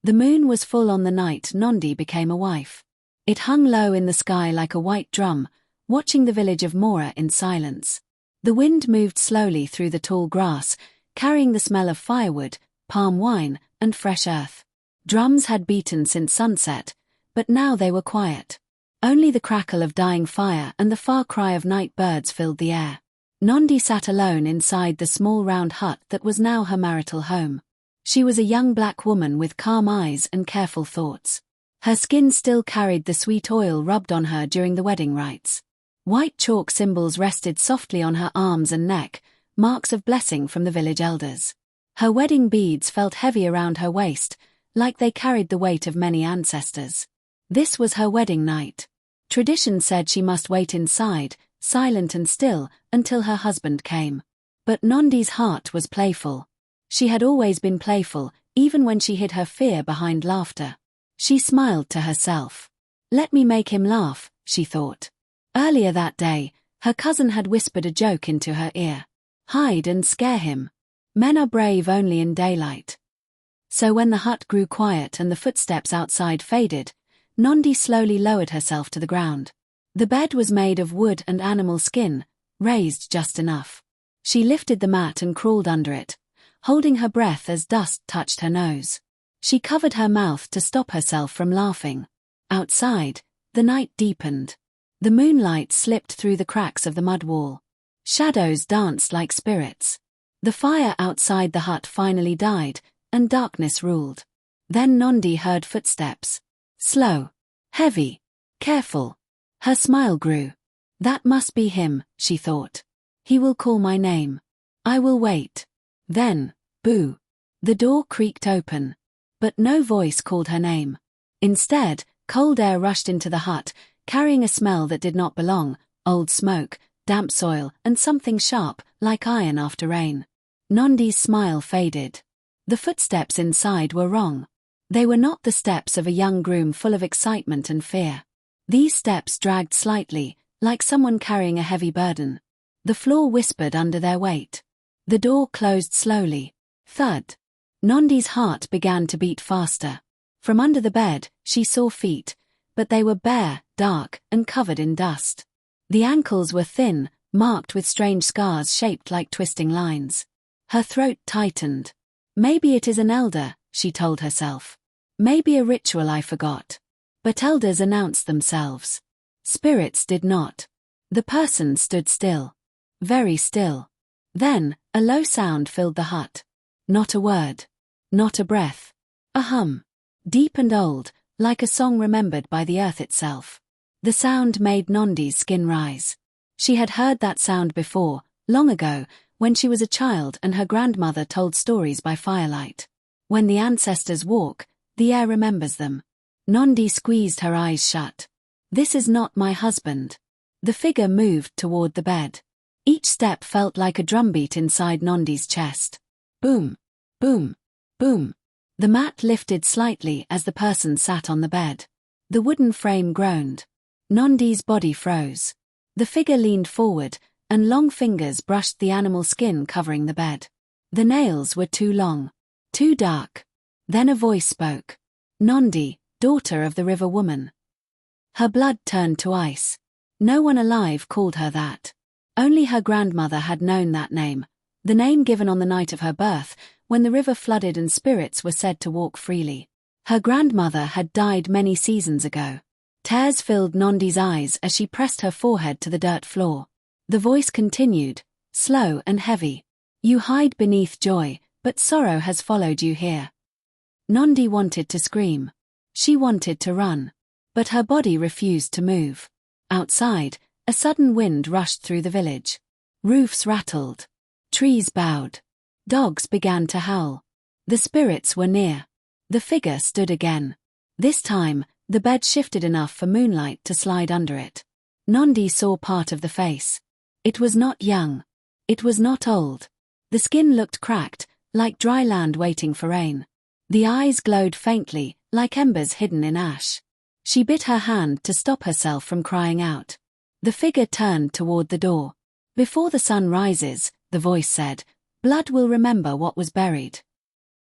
The moon was full on the night Nondi became a wife. It hung low in the sky like a white drum, watching the village of Mora in silence. The wind moved slowly through the tall grass, carrying the smell of firewood, palm wine, and fresh earth. Drums had beaten since sunset, but now they were quiet. Only the crackle of dying fire and the far cry of night birds filled the air. Nondi sat alone inside the small round hut that was now her marital home. She was a young black woman with calm eyes and careful thoughts. Her skin still carried the sweet oil rubbed on her during the wedding rites. White chalk symbols rested softly on her arms and neck, marks of blessing from the village elders. Her wedding beads felt heavy around her waist, like they carried the weight of many ancestors. This was her wedding night. Tradition said she must wait inside, silent and still, until her husband came. But Nondi's heart was playful. She had always been playful, even when she hid her fear behind laughter. She smiled to herself. Let me make him laugh, she thought. Earlier that day, her cousin had whispered a joke into her ear. Hide and scare him. Men are brave only in daylight. So when the hut grew quiet and the footsteps outside faded, Nondi slowly lowered herself to the ground. The bed was made of wood and animal skin, raised just enough. She lifted the mat and crawled under it, holding her breath as dust touched her nose. She covered her mouth to stop herself from laughing. Outside, the night deepened. The moonlight slipped through the cracks of the mud wall. Shadows danced like spirits. The fire outside the hut finally died, and darkness ruled. Then Nondi heard footsteps. Slow, heavy, careful. Her smile grew. That must be him, she thought. He will call my name. I will wait. Then, boo. The door creaked open. But no voice called her name. Instead, cold air rushed into the hut, carrying a smell that did not belong, old smoke, damp soil, and something sharp, like iron after rain. Nondi's smile faded. The footsteps inside were wrong. They were not the steps of a young groom full of excitement and fear. These steps dragged slightly, like someone carrying a heavy burden. The floor whispered under their weight. The door closed slowly. Thud. Nondi's heart began to beat faster. From under the bed, she saw feet, but they were bare, dark, and covered in dust. The ankles were thin, marked with strange scars shaped like twisting lines. Her throat tightened. Maybe it is an elder, she told herself. Maybe a ritual I forgot. But elders announced themselves. Spirits did not. The person stood still. Very still. Then, a low sound filled the hut. Not a word. Not a breath. A hum. Deep and old, like a song remembered by the earth itself. The sound made Nondi's skin rise. She had heard that sound before, long ago, when she was a child and her grandmother told stories by firelight. When the ancestors walk, the air remembers them. Nondi squeezed her eyes shut. This is not my husband. The figure moved toward the bed. Each step felt like a drumbeat inside Nondi's chest. Boom, boom, boom. The mat lifted slightly as the person sat on the bed. The wooden frame groaned. Nondi's body froze. The figure leaned forward, and long fingers brushed the animal skin covering the bed. The nails were too long, too dark. Then a voice spoke. Nondi, daughter of the river woman. Her blood turned to ice. No one alive called her that. Only her grandmother had known that name, the name given on the night of her birth, when the river flooded and spirits were said to walk freely. Her grandmother had died many seasons ago. Tears filled Nondi's eyes as she pressed her forehead to the dirt floor. The voice continued, slow and heavy. You hide beneath joy, but sorrow has followed you here. Nondi wanted to scream. She wanted to run. But her body refused to move. Outside, a sudden wind rushed through the village. Roofs rattled. Trees bowed. Dogs began to howl. The spirits were near. The figure stood again. This time, the bed shifted enough for moonlight to slide under it. Nondi saw part of the face. It was not young. It was not old. The skin looked cracked, like dry land waiting for rain. The eyes glowed faintly, like embers hidden in ash. She bit her hand to stop herself from crying out. The figure turned toward the door. Before the sun rises, the voice said, blood will remember what was buried.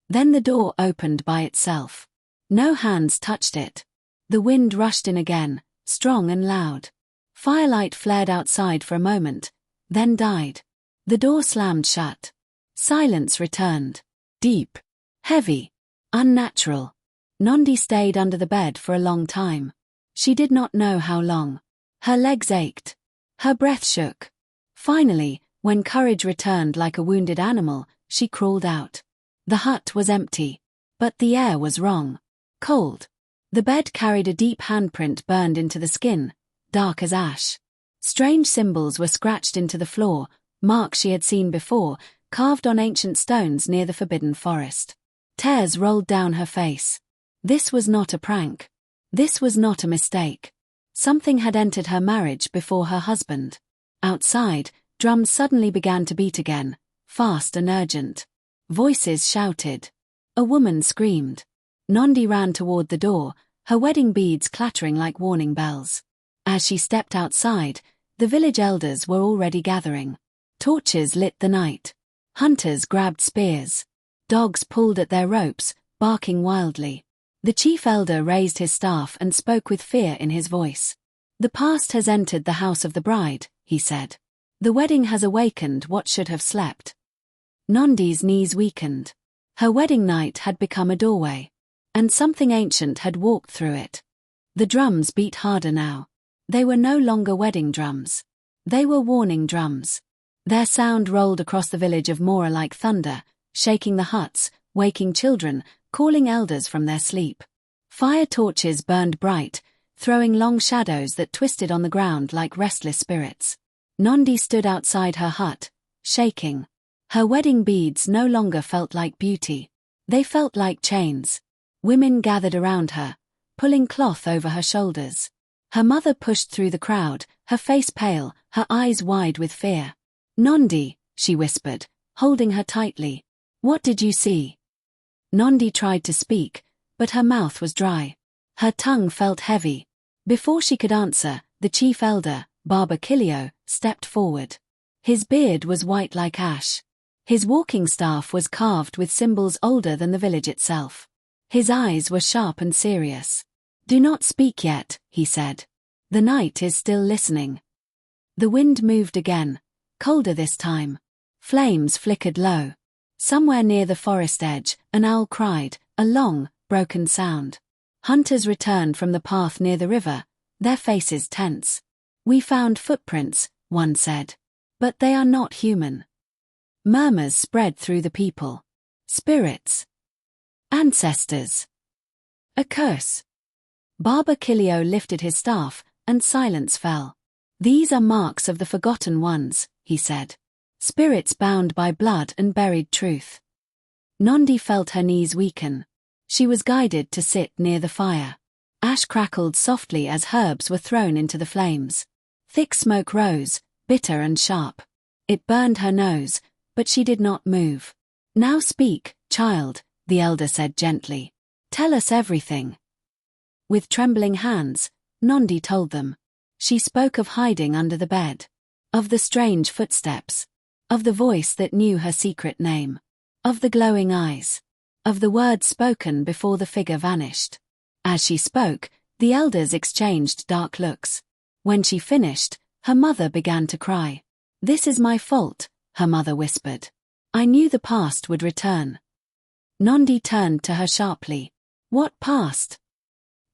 Then the door opened by itself. No hands touched it. The wind rushed in again, strong and loud. Firelight flared outside for a moment, then died. The door slammed shut. Silence returned. Deep. Heavy. Unnatural. Nondi stayed under the bed for a long time. She did not know how long. Her legs ached. Her breath shook. Finally, when courage returned like a wounded animal, she crawled out. The hut was empty. But the air was wrong. Cold. The bed carried a deep handprint burned into the skin, dark as ash. Strange symbols were scratched into the floor, marks she had seen before, carved on ancient stones near the forbidden forest. Tears rolled down her face. This was not a prank. This was not a mistake. Something had entered her marriage before her husband. Outside, drums suddenly began to beat again, fast and urgent. Voices shouted. A woman screamed. Nondi ran toward the door, her wedding beads clattering like warning bells. As she stepped outside, the village elders were already gathering. Torches lit the night. Hunters grabbed spears. Dogs pulled at their ropes, barking wildly. The chief elder raised his staff and spoke with fear in his voice. The past has entered the house of the bride, he said. The wedding has awakened what should have slept. Nondi's knees weakened. Her wedding night had become a doorway. And something ancient had walked through it. The drums beat harder now. They were no longer wedding drums. They were warning drums. Their sound rolled across the village of Mora like thunder, shaking the huts, waking children, calling elders from their sleep. Fire torches burned bright, throwing long shadows that twisted on the ground like restless spirits. Nondi stood outside her hut, shaking. Her wedding beads no longer felt like beauty. They felt like chains. Women gathered around her, pulling cloth over her shoulders. Her mother pushed through the crowd, her face pale, her eyes wide with fear. Nondi, she whispered, holding her tightly. What did you see? Nondi tried to speak, but her mouth was dry. Her tongue felt heavy. Before she could answer, the chief elder, Barber Kilio, stepped forward. His beard was white like ash. His walking staff was carved with symbols older than the village itself. His eyes were sharp and serious. Do not speak yet, he said. The night is still listening. The wind moved again, colder this time. Flames flickered low. Somewhere near the forest edge, an owl cried, a long, broken sound. Hunters returned from the path near the river, their faces tense. We found footprints, one said. But they are not human. Murmurs spread through the people. Spirits. Ancestors. A curse. Barber Kilio lifted his staff, and silence fell. These are marks of the forgotten ones, he said. Spirits bound by blood and buried truth. Nondi felt her knees weaken. She was guided to sit near the fire. Ash crackled softly as herbs were thrown into the flames. Thick smoke rose, bitter and sharp. It burned her nose, but she did not move. Now speak, child, the elder said gently. Tell us everything. With trembling hands, Nondi told them. She spoke of hiding under the bed. Of the strange footsteps. Of the voice that knew her secret name. Of the glowing eyes. Of the words spoken before the figure vanished. As she spoke, the elders exchanged dark looks. When she finished, her mother began to cry. This is my fault, her mother whispered. I knew the past would return. Nondi turned to her sharply. What past?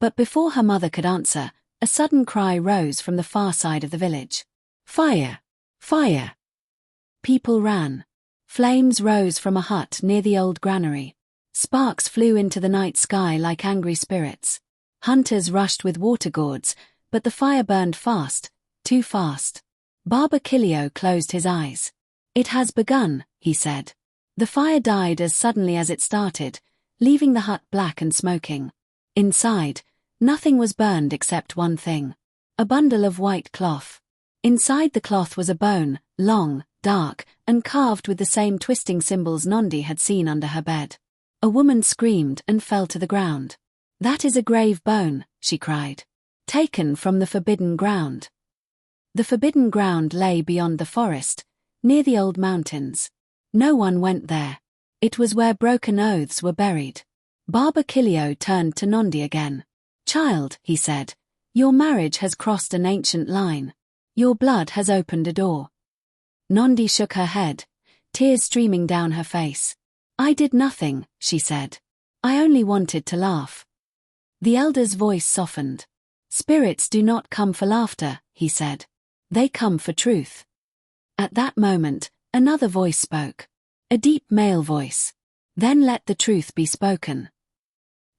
But before her mother could answer, a sudden cry rose from the far side of the village. Fire! Fire! People ran. Flames rose from a hut near the old granary. Sparks flew into the night sky like angry spirits. Hunters rushed with water gourds, but the fire burned fast, too fast. Barber Kilio closed his eyes. It has begun, he said. The fire died as suddenly as it started, leaving the hut black and smoking. Inside, nothing was burned except one thing. A bundle of white cloth. Inside the cloth was a bone, long, dark, and carved with the same twisting symbols Nondi had seen under her bed. A woman screamed and fell to the ground. That is a grave bone, she cried. Taken from the forbidden ground. The forbidden ground lay beyond the forest, near the old mountains. No one went there. It was where broken oaths were buried. Barber Kilio turned to Nondi again. "Child," he said, "your marriage has crossed an ancient line. Your blood has opened a door." Nondi shook her head, tears streaming down her face. "I did nothing," she said. "I only wanted to laugh." The elder's voice softened. "Spirits do not come for laughter," he said. "They come for truth." At that moment, another voice spoke. A deep male voice. "Then let the truth be spoken."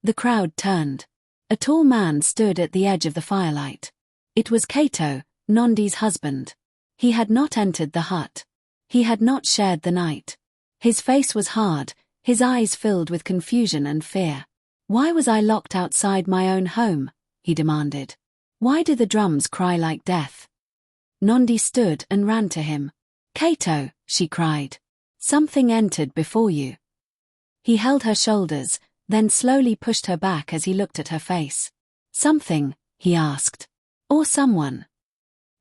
The crowd turned. A tall man stood at the edge of the firelight. It was Kato, Nondi's husband. He had not entered the hut. He had not shared the night. His face was hard, his eyes filled with confusion and fear. "Why was I locked outside my own home?" he demanded. "Why do the drums cry like death?" Nondi stood and ran to him. "Kato," she cried. "Something entered before you." He held her shoulders, then slowly pushed her back as he looked at her face. "Something?" he asked. "Or someone?"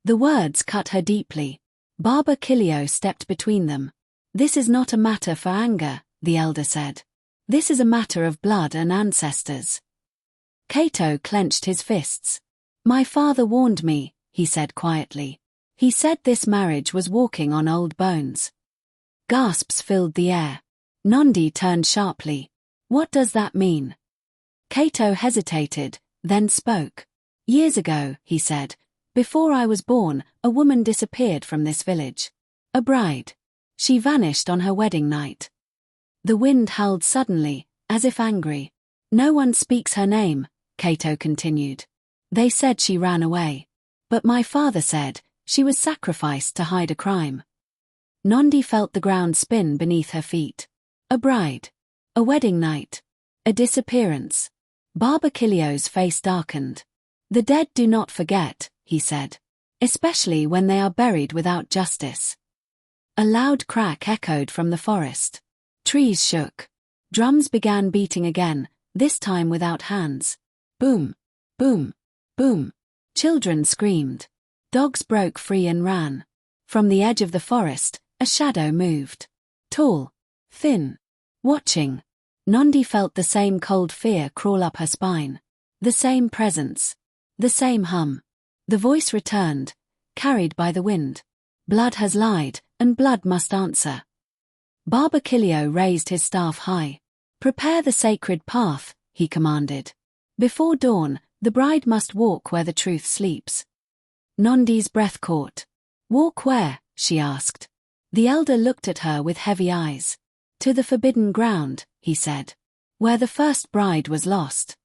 The words cut her deeply. Barber Kilio stepped between them. "This is not a matter for anger," the elder said. "This is a matter of blood and ancestors." Kato clenched his fists. "My father warned me," he said quietly. "He said this marriage was walking on old bones." Gasps filled the air. Nondi turned sharply. "What does that mean?" Kato hesitated, then spoke. "Years ago," he said, "before I was born, a woman disappeared from this village. A bride. She vanished on her wedding night." The wind howled suddenly, as if angry. "No one speaks her name," Kato continued. "They said she ran away. But my father said she was sacrificed to hide a crime." Nondi felt the ground spin beneath her feet. A bride. A wedding night. A disappearance. Barber Kilio's face darkened. "The dead do not forget," he said. "Especially when they are buried without justice." A loud crack echoed from the forest. Trees shook. Drums began beating again, this time without hands. Boom, boom, boom. Children screamed. Dogs broke free and ran. From the edge of the forest, a shadow moved. Tall, thin, watching. Nondi felt the same cold fear crawl up her spine. The same presence. The same hum. The voice returned, carried by the wind. "Blood has lied, and blood must answer." Barber Kilio raised his staff high. "Prepare the sacred path," he commanded. "Before dawn, the bride must walk where the truth sleeps." Nondi's breath caught. "Walk where?" she asked. The elder looked at her with heavy eyes. "To the forbidden ground," he said. "Where the first bride was lost."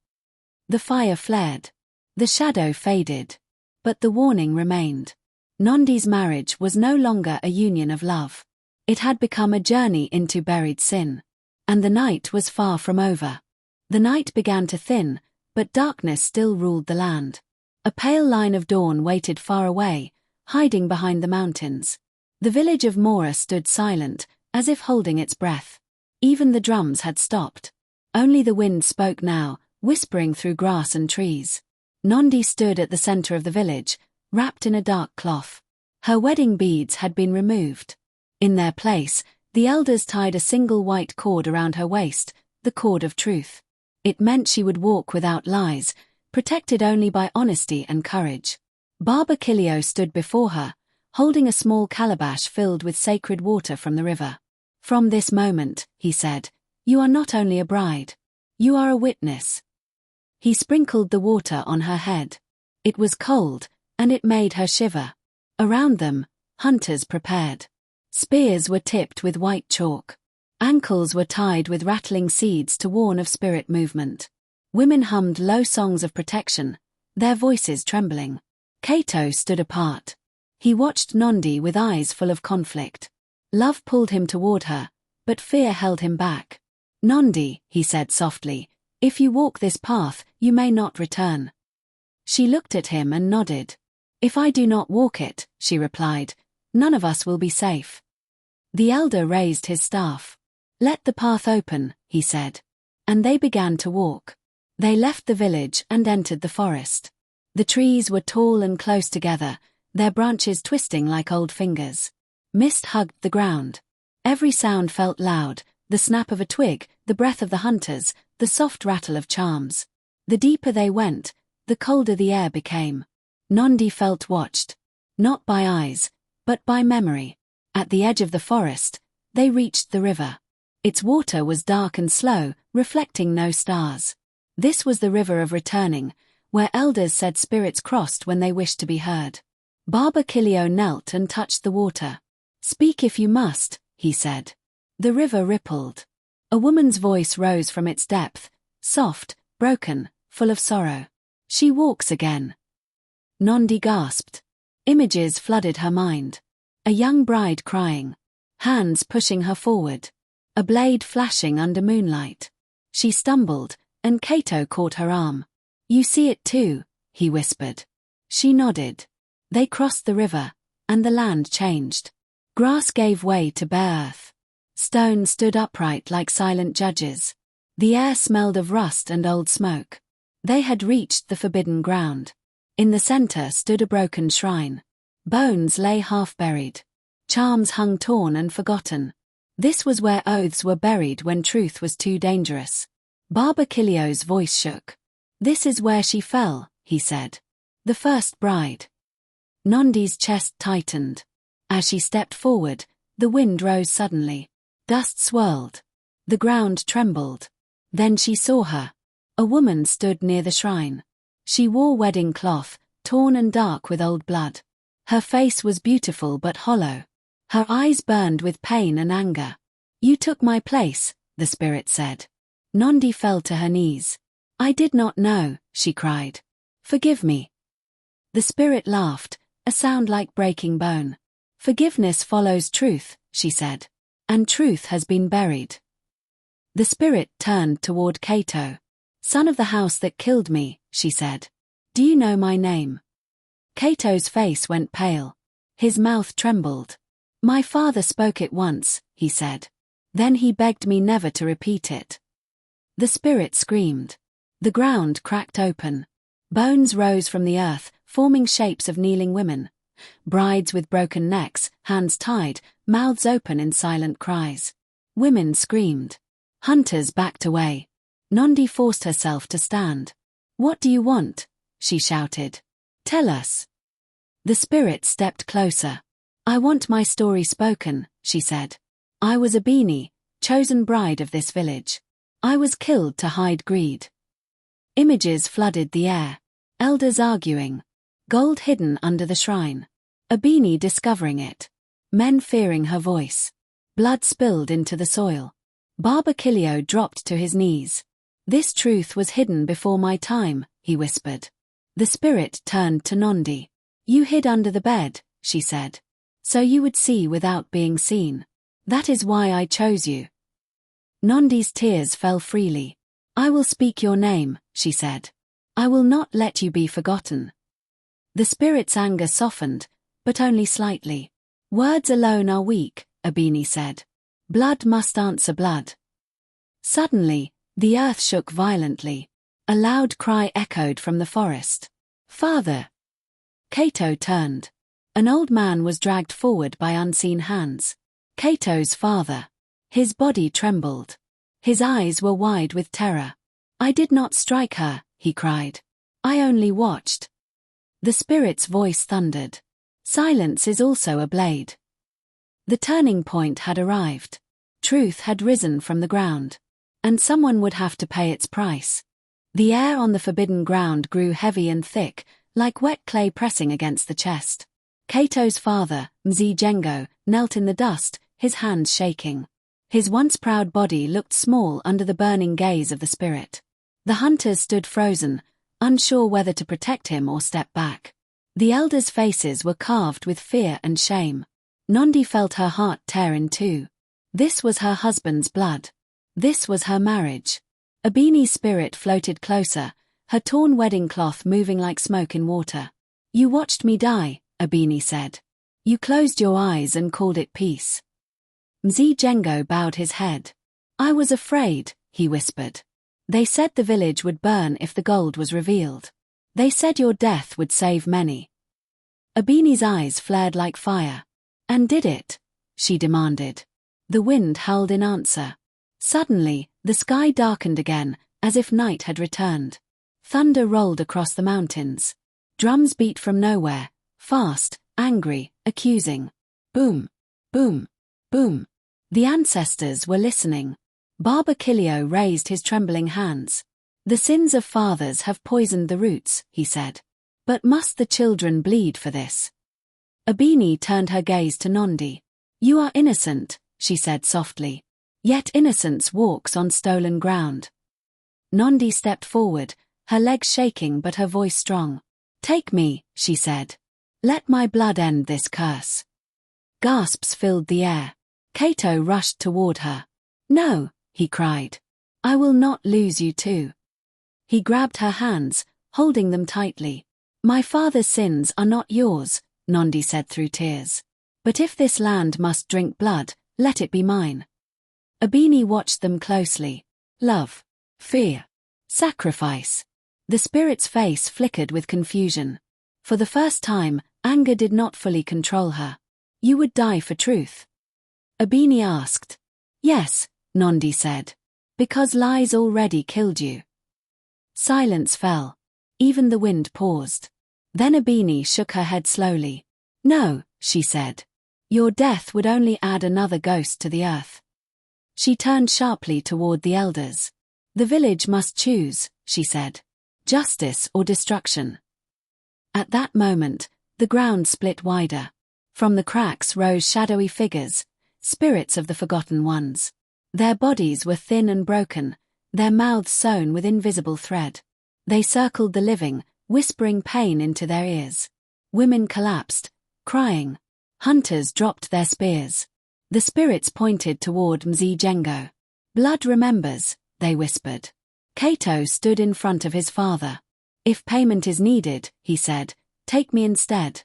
The fire flared. The shadow faded. But the warning remained. Nondi's marriage was no longer a union of love. It had become a journey into buried sin. And the night was far from over. The night began to thin, but darkness still ruled the land. A pale line of dawn waited far away, hiding behind the mountains. The village of Mora stood silent, as if holding its breath. Even the drums had stopped. Only the wind spoke now, whispering through grass and trees. Nondi stood at the center of the village, wrapped in a dark cloth. Her wedding beads had been removed. In their place, the elders tied a single white cord around her waist, the cord of truth. It meant she would walk without lies, protected only by honesty and courage. Barber Kilio stood before her, holding a small calabash filled with sacred water from the river. "From this moment," he said, "you are not only a bride. You are a witness." He sprinkled the water on her head. It was cold, and it made her shiver. Around them, hunters prepared. Spears were tipped with white chalk. Ankles were tied with rattling seeds to warn of spirit movement. Women hummed low songs of protection, their voices trembling. Kato stood apart. He watched Nondi with eyes full of conflict. Love pulled him toward her, but fear held him back. "Nondi," he said softly, "if you walk this path, you may not return." She looked at him and nodded. "If I do not walk it," she replied, "none of us will be safe." The elder raised his staff. "Let the path open," he said. And they began to walk. They left the village and entered the forest. The trees were tall and close together, their branches twisting like old fingers. Mist hugged the ground. Every sound felt loud, the snap of a twig, the breath of the hunters, the soft rattle of charms. The deeper they went, the colder the air became. Nondi felt watched. Not by eyes, but by memory. At the edge of the forest, they reached the river. Its water was dark and slow, reflecting no stars. This was the river of returning, where elders said spirits crossed when they wished to be heard. Baba Kilio knelt and touched the water. "Speak if you must," he said. The river rippled. A woman's voice rose from its depth, soft, broken, full of sorrow. "She walks again." Nondi gasped. Images flooded her mind. A young bride crying. Hands pushing her forward. A blade flashing under moonlight. She stumbled, and Kato caught her arm. "You see it too," he whispered. She nodded. They crossed the river, and the land changed. Grass gave way to bare earth. Stone stood upright like silent judges. The air smelled of rust and old smoke. They had reached the forbidden ground. In the center stood a broken shrine. Bones lay half-buried. Charms hung torn and forgotten. This was where oaths were buried when truth was too dangerous. Baba Kilio's voice shook. "This is where she fell," he said. "The first bride." Nondi's chest tightened. As she stepped forward, the wind rose suddenly. Dust swirled. The ground trembled. Then she saw her. A woman stood near the shrine. She wore wedding cloth, torn and dark with old blood. Her face was beautiful but hollow. Her eyes burned with pain and anger. "You took my place," the spirit said. Nondi fell to her knees. "I did not know," she cried. "Forgive me." The spirit laughed, a sound like breaking bone. "Forgiveness follows truth," she said. "And truth has been buried." The spirit turned toward Kato. "Son of the house that killed me," she said. "Do you know my name?" Kato's face went pale. His mouth trembled. "My father spoke it once," he said. "Then he begged me never to repeat it." The spirit screamed. The ground cracked open. Bones rose from the earth, forming shapes of kneeling women. Brides with broken necks, hands tied, mouths open in silent cries. Women screamed. Hunters backed away. Nondi forced herself to stand. "What do you want?" she shouted. "Tell us." The spirit stepped closer. "I want my story spoken," she said. "I was a Bini, chosen bride of this village. I was killed to hide greed." Images flooded the air. Elders arguing. Gold hidden under the shrine. A Bini discovering it. Men fearing her voice. Blood spilled into the soil. Baba Kilio dropped to his knees. "This truth was hidden before my time," he whispered. The spirit turned to Nondi. "You hid under the bed," she said. "So you would see without being seen. That is why I chose you." Nondi's tears fell freely. "I will speak your name," she said. "I will not let you be forgotten." The spirit's anger softened, but only slightly. "Words alone are weak," Abini said. "Blood must answer blood." Suddenly, the earth shook violently. A loud cry echoed from the forest. "Father!" Kato turned. An old man was dragged forward by unseen hands. Kato's father. His body trembled. His eyes were wide with terror. "I did not strike her," he cried. "I only watched." The spirit's voice thundered. "Silence is also a blade." The turning point had arrived. Truth had risen from the ground. And someone would have to pay its price. The air on the forbidden ground grew heavy and thick, like wet clay pressing against the chest. Kato's father, Mzi Jengo, knelt in the dust, his hands shaking. His once proud body looked small under the burning gaze of the spirit. The hunters stood frozen, unsure whether to protect him or step back. The elders' faces were carved with fear and shame. Nondi felt her heart tear in two. This was her husband's blood. This was her marriage. Abini's spirit floated closer, her torn wedding cloth moving like smoke in water. "You watched me die," Abini said. "You closed your eyes and called it peace." Mzi Jengo bowed his head. "I was afraid," he whispered. "They said the village would burn if the gold was revealed. They said your death would save many." Abini's eyes flared like fire. "And did it?" she demanded. The wind howled in answer. Suddenly, The sky darkened again, as if night had returned. Thunder rolled across the mountains. Drums beat from nowhere, fast, angry, accusing. Boom, boom, boom. The ancestors were listening. Baba Kilio raised his trembling hands. The sins of fathers have poisoned the roots, he said. But must the children bleed for this? Abini turned her gaze to Nondi. You are innocent, she said softly. Yet innocence walks on stolen ground. Nondi stepped forward, her legs shaking but her voice strong. Take me, she said. Let my blood end this curse. Gasps filled the air. Kato rushed toward her. No, he cried. I will not lose you too. He grabbed her hands, holding them tightly. My father's sins are not yours, Nondi said through tears. But if this land must drink blood, let it be mine. Abini watched them closely. Love, fear, sacrifice. The spirit's face flickered with confusion. For the first time, anger did not fully control her. You would die for truth? Abini asked. Yes, Nondi said. Because lies already killed you. Silence fell. Even the wind paused. Then Abini shook her head slowly. No, she said. Your death would only add another ghost to the earth. She turned sharply toward the elders. The village must choose, she said. Justice or destruction. At that moment, the ground split wider. From the cracks rose shadowy figures, spirits of the forgotten ones. Their bodies were thin and broken, their mouths sewn with invisible thread. They circled the living, whispering pain into their ears. Women collapsed, crying. Hunters dropped their spears. The spirits pointed toward Mzijengo. Blood remembers, they whispered. Kato stood in front of his father. If payment is needed, he said, take me instead.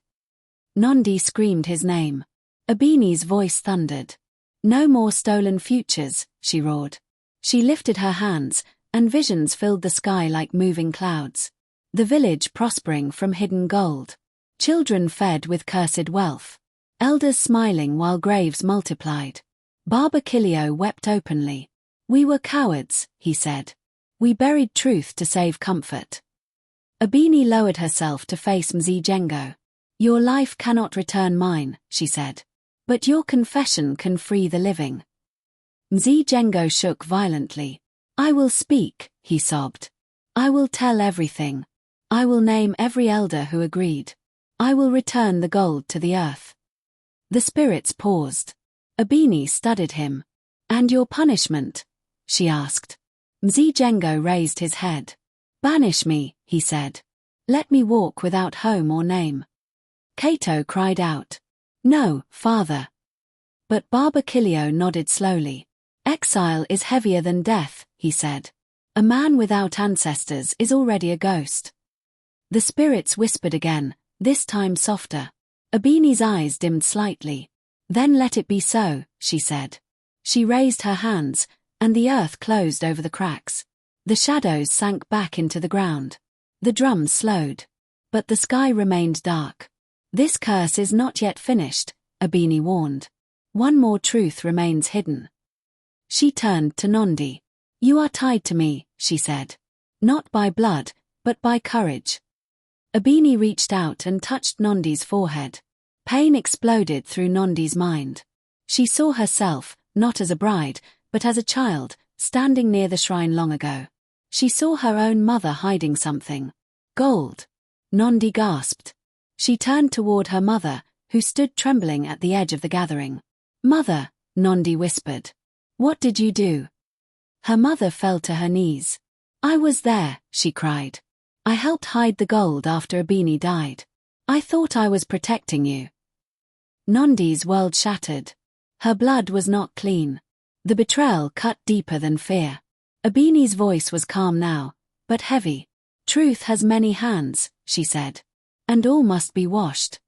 Nondi screamed his name. Abini's voice thundered. No more stolen futures, she roared. She lifted her hands, and visions filled the sky like moving clouds. The village prospering from hidden gold. Children fed with cursed wealth. Elders smiling while graves multiplied. Baba Kilio wept openly. We were cowards, he said. We buried truth to save comfort. Abini lowered herself to face Mzijengo. Your life cannot return mine, she said. But your confession can free the living. Mzijengo shook violently. I will speak, he sobbed. I will tell everything. I will name every elder who agreed. I will return the gold to the earth. The spirits paused. Abini studied him. And your punishment? She asked. Mzijengo raised his head. Banish me, he said. Let me walk without home or name. Kato cried out. No, father. But Baba Kilio nodded slowly. Exile is heavier than death, he said. A man without ancestors is already a ghost. The spirits whispered again, this time softer. Abini's eyes dimmed slightly. Then let it be so, she said. She raised her hands, and the earth closed over the cracks. The shadows sank back into the ground. The drums slowed. But the sky remained dark. This curse is not yet finished, Abini warned. One more truth remains hidden. She turned to Nondi. You are tied to me, she said. Not by blood, but by courage. Abini reached out and touched Nondi's forehead. Pain exploded through Nondi's mind. She saw herself, not as a bride, but as a child, standing near the shrine long ago. She saw her own mother hiding something. Gold. Nondi gasped. She turned toward her mother, who stood trembling at the edge of the gathering. Mother, Nondi whispered. What did you do? Her mother fell to her knees. I was there, she cried. I helped hide the gold after Abini died. I thought I was protecting you. Nondi's world shattered. Her blood was not clean. The betrayal cut deeper than fear. Abini's voice was calm now, but heavy. Truth has many hands, she said. And all must be washed.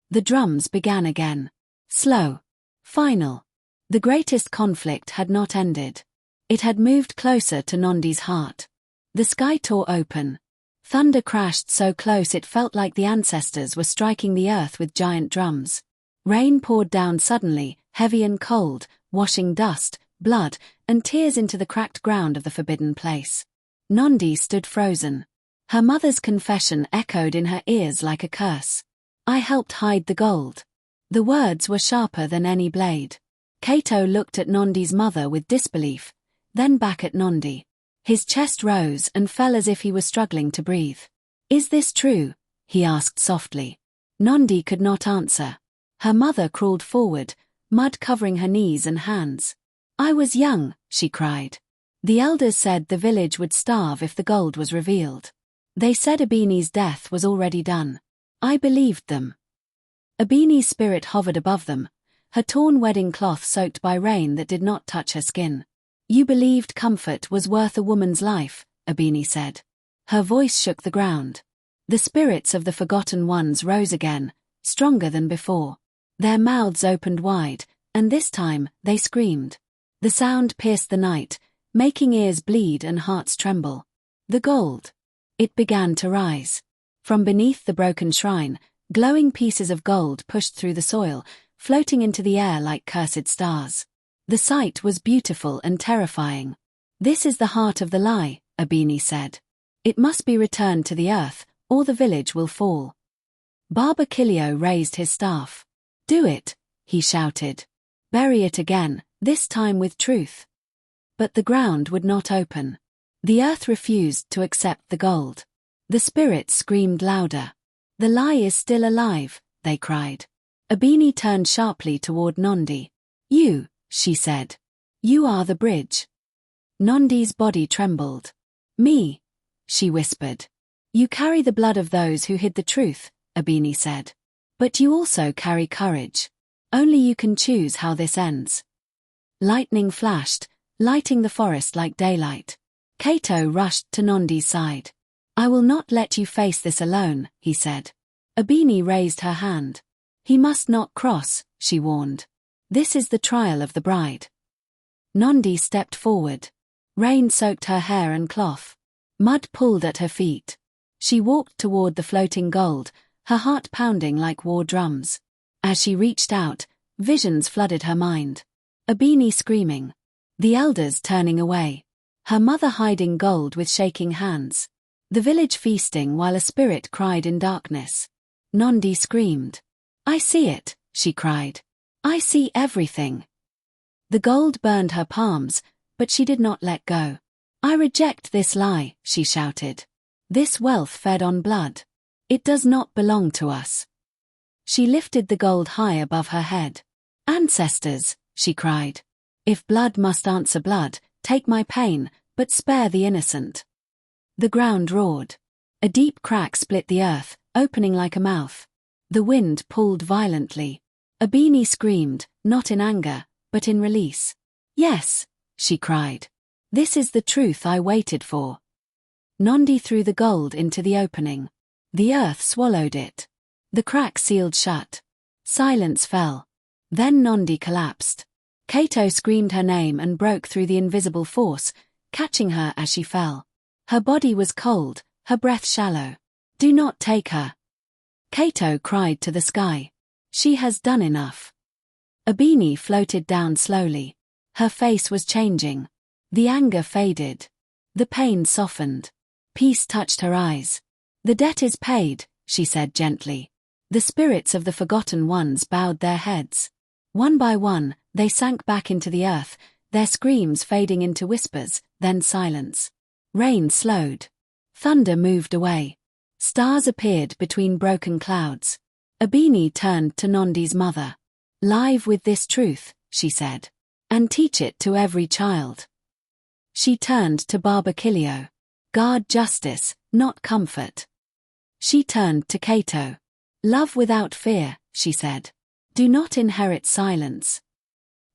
The drums began again. Slow. Final. The greatest conflict had not ended. It had moved closer to Nondi's heart. The sky tore open. Thunder crashed so close it felt like the ancestors were striking the earth with giant drums. Rain poured down suddenly, heavy and cold, washing dust, blood, and tears into the cracked ground of the forbidden place. Nondi stood frozen. Her mother's confession echoed in her ears like a curse. "I helped hide the gold." The words were sharper than any blade. Kato looked at Nondi's mother with disbelief, then back at Nondi. His chest rose and fell as if he was struggling to breathe. "Is this true?" he asked softly. Nondi could not answer. Her mother crawled forward, mud covering her knees and hands. "I was young," she cried. "The elders said the village would starve if the gold was revealed. They said Abini's death was already done. I believed them." Abini's spirit hovered above them, her torn wedding cloth soaked by rain that did not touch her skin. "You believed comfort was worth a woman's life," Abini said. Her voice shook the ground. The spirits of the forgotten ones rose again, stronger than before. Their mouths opened wide, and this time they screamed. The sound pierced the night, making ears bleed and hearts tremble. The gold. It began to rise. From beneath the broken shrine, glowing pieces of gold pushed through the soil, floating into the air like cursed stars. The sight was beautiful and terrifying. "This is the heart of the lie," Abini said. "It must be returned to the earth, or the village will fall." Baba Kilio raised his staff. "Do it," he shouted. "Bury it again, this time with truth." But the ground would not open. The earth refused to accept the gold. The spirits screamed louder. "The lie is still alive," they cried. Abini turned sharply toward Nondi. "You," she said. "You are the bridge." Nondi's body trembled. "Me," she whispered. "You carry the blood of those who hid the truth," Abini said. "But you also carry courage. Only you can choose how this ends." Lightning flashed, lighting the forest like daylight. Kato rushed to Nondi's side. "I will not let you face this alone," he said. Abini raised her hand. "He must not cross," she warned. "This is the trial of the bride." Nondi stepped forward. Rain soaked her hair and cloth. Mud pulled at her feet. She walked toward the floating gold, her heart pounding like war drums. As she reached out, visions flooded her mind. Abini screaming. The elders turning away. Her mother hiding gold with shaking hands. The village feasting while a spirit cried in darkness. Nondi screamed. "I see it," she cried. "I see everything." The gold burned her palms, but she did not let go. "I reject this lie," she shouted. "This wealth fed on blood. It does not belong to us." She lifted the gold high above her head. "Ancestors," she cried. "If blood must answer blood, take my pain, but spare the innocent." The ground roared. A deep crack split the earth, opening like a mouth. The wind pulled violently. Abini screamed, not in anger, but in release. "Yes," she cried. "This is the truth I waited for." Nondi threw the gold into the opening. The earth swallowed it. The crack sealed shut. Silence fell. Then Nondi collapsed. Kato screamed her name and broke through the invisible force, catching her as she fell. Her body was cold, her breath shallow. "Do not take her." Kato cried to the sky. "She has done enough." Abini floated down slowly. Her face was changing. The anger faded. The pain softened. Peace touched her eyes. "The debt is paid," she said gently. The spirits of the forgotten ones bowed their heads. One by one, they sank back into the earth, their screams fading into whispers, then silence. Rain slowed. Thunder moved away. Stars appeared between broken clouds. Abini turned to Nondi's mother. "Live with this truth," she said. "And teach it to every child." She turned to Baba Kilio. "Guard justice, not comfort." She turned to Kato. "Love without fear," she said. "Do not inherit silence."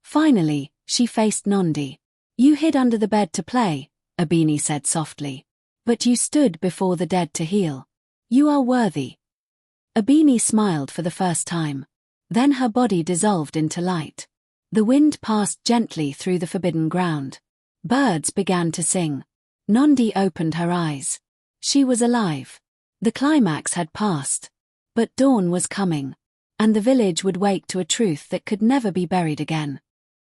Finally, she faced Nondi. "You hid under the bed to play," Abini said softly. "But you stood before the dead to heal. You are worthy." Abini smiled for the first time. Then her body dissolved into light. The wind passed gently through the forbidden ground. Birds began to sing. Nondi opened her eyes. She was alive. The climax had passed. But dawn was coming. And the village would wake to a truth that could never be buried again.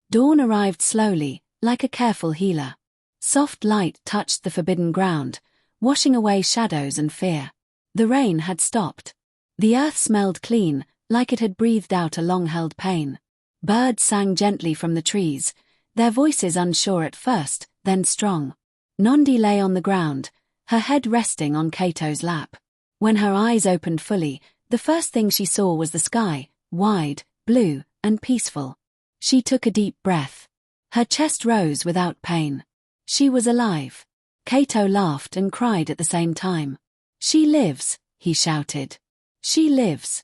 Dawn arrived slowly, like a careful healer. Soft light touched the forbidden ground, washing away shadows and fear. The rain had stopped. The earth smelled clean, like it had breathed out a long-held pain. Birds sang gently from the trees, their voices unsure at first, then strong. Nondi lay on the ground, her head resting on Kato's lap. When her eyes opened fully, the first thing she saw was the sky, wide, blue, and peaceful. She took a deep breath. Her chest rose without pain. She was alive. Kato laughed and cried at the same time. "She lives," he shouted. "She lives."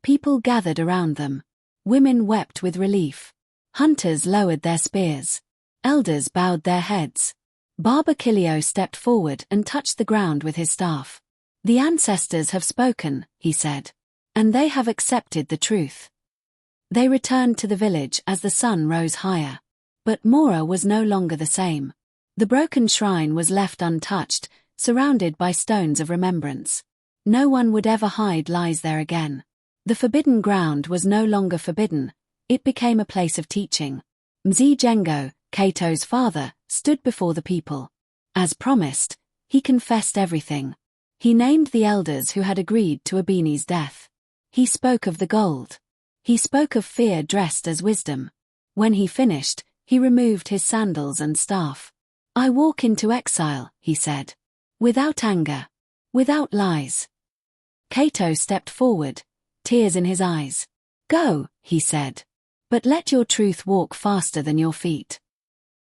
People gathered around them. Women wept with relief. Hunters lowered their spears. Elders bowed their heads. Barber Kilio stepped forward and touched the ground with his staff. "The ancestors have spoken," he said. "And they have accepted the truth." They returned to the village as the sun rose higher. But Mora was no longer the same. The broken shrine was left untouched, surrounded by stones of remembrance. No one would ever hide lies there again. The forbidden ground was no longer forbidden, it became a place of teaching. Mzijengo, Kato's father, stood before the people. As promised, he confessed everything. He named the elders who had agreed to Abini's death. He spoke of the gold. He spoke of fear dressed as wisdom. When he finished, he removed his sandals and staff. "I walk into exile," he said. "Without anger. Without lies." Kato stepped forward, tears in his eyes. "Go," he said. "But let your truth walk faster than your feet."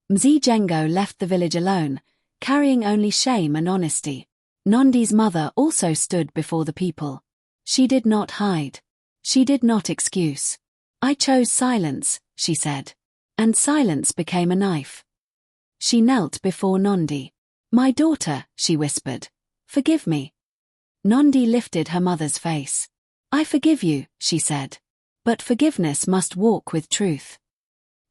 Mzijengo left the village alone, carrying only shame and honesty. Nondi's mother also stood before the people. She did not hide. She did not excuse. "I chose silence," she said. And silence became a knife. She knelt before Nondi. "My daughter," she whispered. "Forgive me." Nondi lifted her mother's face. "I forgive you," she said. "But forgiveness must walk with truth."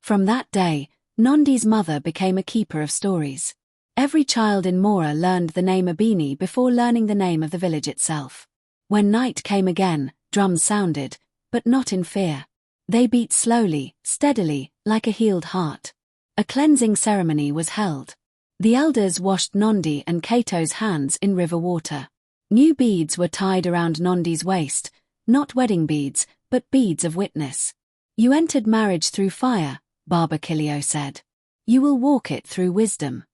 From that day, Nondi's mother became a keeper of stories. Every child in Mora learned the name Abini before learning the name of the village itself. When night came again, drums sounded, but not in fear. They beat slowly, steadily, like a healed heart. A cleansing ceremony was held. The elders washed Nondi and Kato's hands in river water. New beads were tied around Nondi's waist, not wedding beads, but beads of witness. "You entered marriage through fire," Barber Kilio said. "You will walk it through wisdom."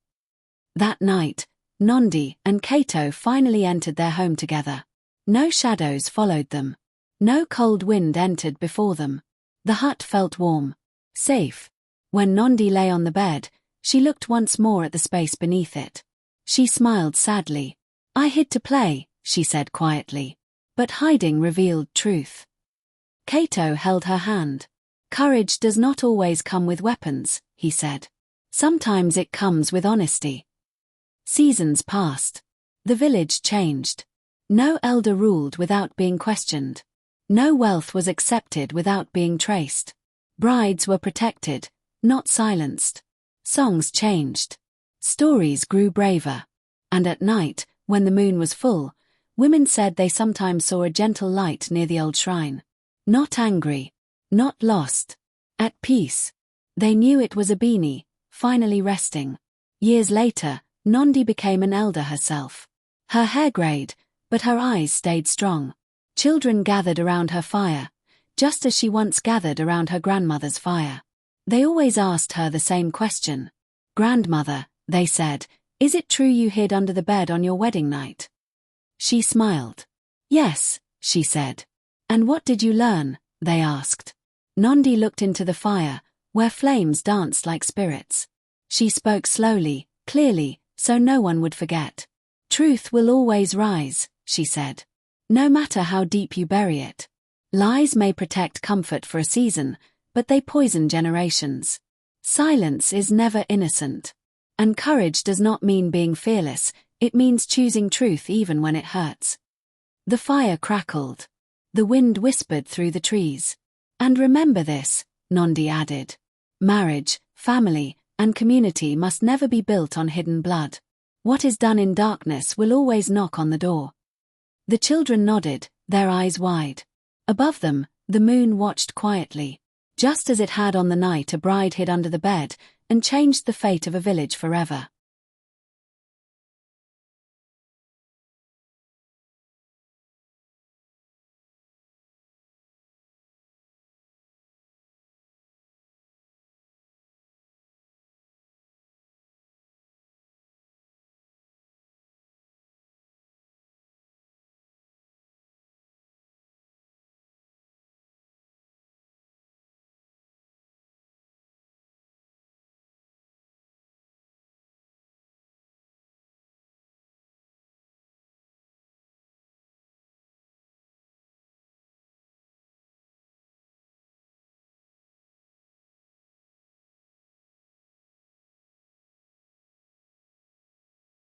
That night, Nondi and Kato finally entered their home together. No shadows followed them. No cold wind entered before them. The hut felt warm, safe. When Nondi lay on the bed, she looked once more at the space beneath it. She smiled sadly. "I hid to play," she said quietly. But hiding revealed truth. Kato held her hand. "Courage does not always come with weapons," he said. "Sometimes it comes with honesty." Seasons passed. The village changed. No elder ruled without being questioned. No wealth was accepted without being traced. Brides were protected, not silenced. Songs changed. Stories grew braver. And at night, when the moon was full, women said they sometimes saw a gentle light near the old shrine. Not angry. Not lost. At peace. They knew it was Abini, finally resting. Years later, Nondi became an elder herself. Her hair grayed, but her eyes stayed strong. Children gathered around her fire, just as she once gathered around her grandmother's fire. They always asked her the same question. "Grandmother," they said, "is it true you hid under the bed on your wedding night?" She smiled. "Yes," she said. "And what did you learn?" they asked. Nondi looked into the fire, where flames danced like spirits. She spoke slowly, clearly, so no one would forget. "Truth will always rise," she said. "No matter how deep you bury it. Lies may protect comfort for a season, but they poison generations. Silence is never innocent. And courage does not mean being fearless, it means choosing truth even when it hurts." The fire crackled. The wind whispered through the trees. "And remember this," Nondi added. "Marriage, family, and community must never be built on hidden blood. What is done in darkness will always knock on the door." The children nodded, their eyes wide. Above them, the moon watched quietly. Just as it had on the night a bride hid under the bed, and changed the fate of a village forever.